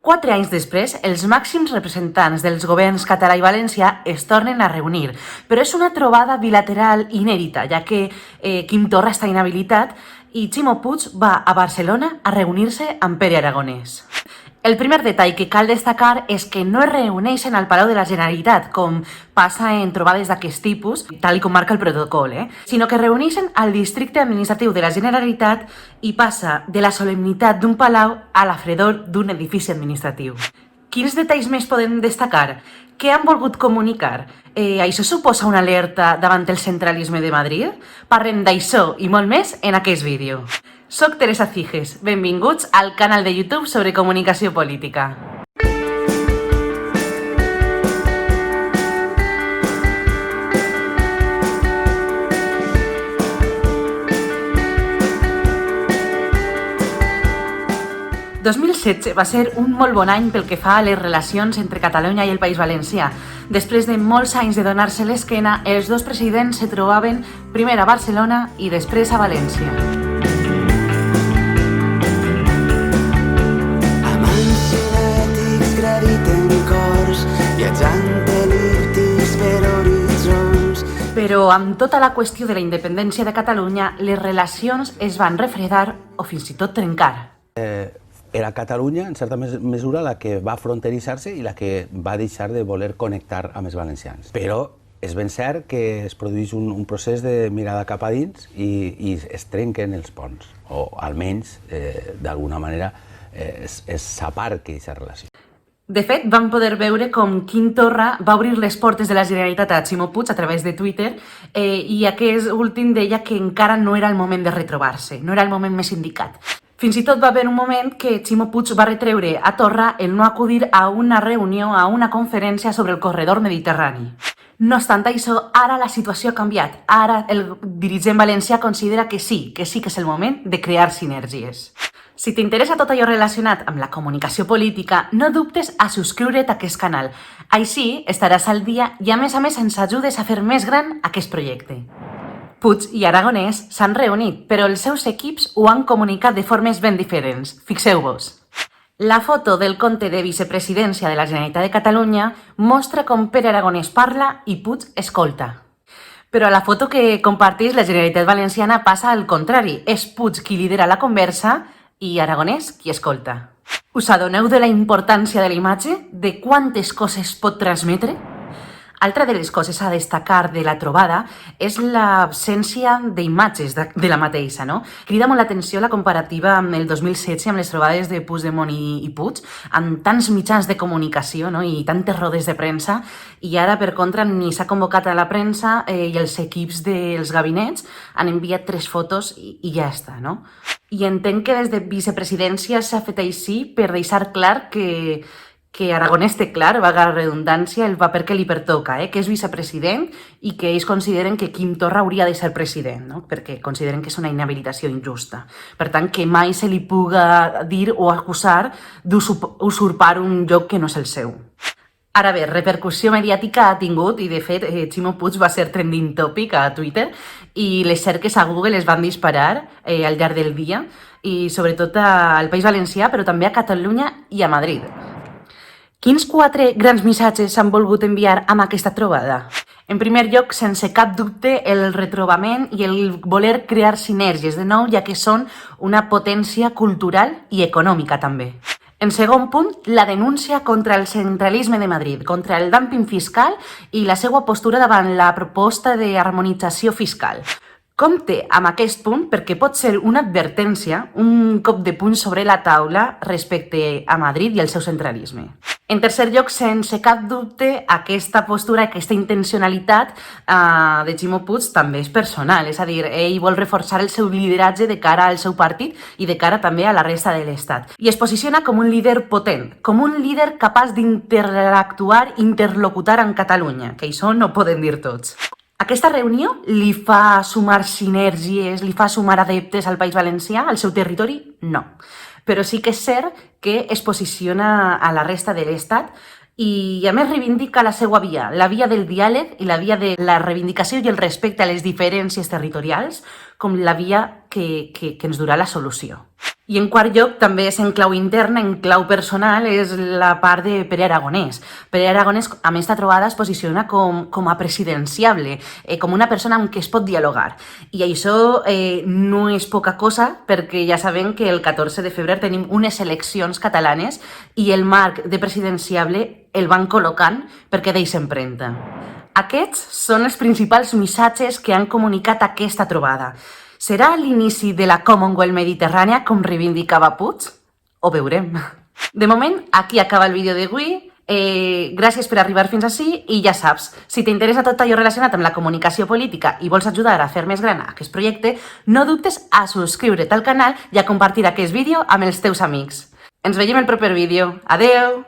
4 anys després, els màxims representants dels governs català i valencià es tornen a reunir, però és una trobada bilateral inèdita, ja que Quim Torra està inhabilitat i Ximo Puig va a Barcelona a reunir-se amb Pere Aragonès. El primer detall que cal destacar és que no es reuneixen al Palau de la Generalitat, com passa en trobades d'aquest tipus, tal com marca el protocol, sinó que es reuneixen al districte administratiu de la Generalitat i passa de la solemnitat d'un palau a la fredor d'un edifici administratiu. Quins detalls més podem destacar? Què han volgut comunicar? Això suposa una alerta davant el centralisme de Madrid? Parlem d'això i molt més en aquest vídeo. Soc Teresa Ciges, benvinguts al canal de YouTube sobre comunicació política. El 2016 va ser un molt bon any pel que fa a les relacions entre Catalunya i el País Valencià. Després de molts anys de donar-se l'esquena, els dos presidents se trobaven primer a Barcelona i després a València. Però amb tota la qüestió de la independència de Catalunya, les relacions es van refredar o fins i tot trencar. Era Catalunya, en certa mesura, la que va fronteritzar-se i la que va deixar de voler connectar amb els valencians. Però és ben cert que es produeix un procés de mirada cap a dins i es trenquen els ponts, o almenys, d'alguna manera, es s'aparca aquesta relació. De fet, vam poder veure com Quim Torra va obrir les portes de la Generalitat a Ximo Puig a través de Twitter i aquest últim deia que encara no era el moment de retrobar-se, no era el moment més indicat. Fins i tot va haver un moment que Ximo Puig va retreure a Torra el no acudir a una reunió, a una conferència sobre el corredor mediterrani. No obstant això, ara la situació ha canviat. Ara el dirigent valencià considera que sí que és el moment de crear sinergies. Si t'interessa tot allò relacionat amb la comunicació política, no dubtes a subscriure't a aquest canal. Així estaràs al dia i a més ens ajudes a fer més gran aquest projecte. Puig i Aragonès s'han reunit, però els seus equips ho han comunicat de formes ben diferents. Fixeu-vos. La foto del compte de vicepresidència de la Generalitat de Catalunya mostra com Pere Aragonès parla i Puig escolta. Però a la foto que comparteix la Generalitat Valenciana passa al contrari. És Puig qui lidera la conversa i Aragonès qui escolta. Us adoneu de la importància de la imatge? De quantes coses pot transmetre? Altra de les coses a destacar de la trobada és l'absència d'imatges de la mateixa, no? Crida molt l'atenció la comparativa amb el 2016, amb les trobades de Puigdemont i Puig, amb tants mitjans de comunicació, no? I tantes rodes de premsa, i ara, per contra, ni s'ha convocat a la premsa i els equips dels gabinets han enviat 3 fotos i ja està, no? I entenc que des de vicepresidència s'ha fet així per deixar clar que Aragonès té clar, vaga la redundància, el paper que li pertoca, que és vicepresident i que ells consideren que Quim Torra hauria de ser president, no? Perquè consideren que és una inhabilitació injusta. Per tant, que mai se li puga dir o acusar d'usurpar un lloc que no és el seu. Ara bé, repercussió mediàtica ha tingut i, de fet, Ximo Puig va ser trending topic a Twitter i les cerques a Google es van disparar al llarg del dia i sobretot al País Valencià, però també a Catalunya i a Madrid. Quins 4 grans missatges s'han volgut enviar amb aquesta trobada? En primer lloc, sense cap dubte, el retrobament i el voler crear sinergies de nou, ja que són una potència cultural i econòmica també. En segon punt, la denúncia contra el centralisme de Madrid, contra el dumping fiscal i la seva postura davant la proposta d'harmonització fiscal. Compte amb aquest punt perquè pot ser una advertència, un cop de puny sobre la taula respecte a Madrid i el seu centralisme. En tercer lloc, sense cap dubte, aquesta postura, aquesta intencionalitat de Ximo Puig també és personal, és a dir, ell vol reforçar el seu lideratge de cara al seu partit i de cara també a la resta de l'Estat. I es posiciona com un líder potent, com un líder capaç d'interactuar, interlocutar amb Catalunya, que això no poden dir tots. Aquesta reunió li fa sumar sinergies, li fa sumar adeptes al País Valencià, al seu territori? No. Però sí que és cert que es posiciona a la resta de l'Estat i a més reivindica la seva la via del diàleg i la via de la reivindicació i el respecte a les diferències territorials com la via que ens durà la solució. I en quart lloc, també és en clau interna, en clau personal, és la part de Pere Aragonès. Pere Aragonès, amb esta trobada, es posiciona com a presidenciable, com una persona amb què es pot dialogar. I això no és poca cosa, perquè ja sabem que el 14 de febrer tenim unes eleccions catalanes i el marc de presidenciable el van col·locant perquè deixa empremta. Aquests són els principals missatges que han comunicat aquesta trobada. Serà l'inici de la Commonwealth Mediterrània, com reivindicava Puig? Ho veurem. De moment, aquí acaba el vídeo d'avui. Gràcies per arribar fins ací i ja saps, si t'interessa tot allò relacionat amb la comunicació política i vols ajudar a fer més gran aquest projecte, no dubtes a subscriure't al canal i a compartir aquest vídeo amb els teus amics. Ens veiem al proper vídeo. Adeu!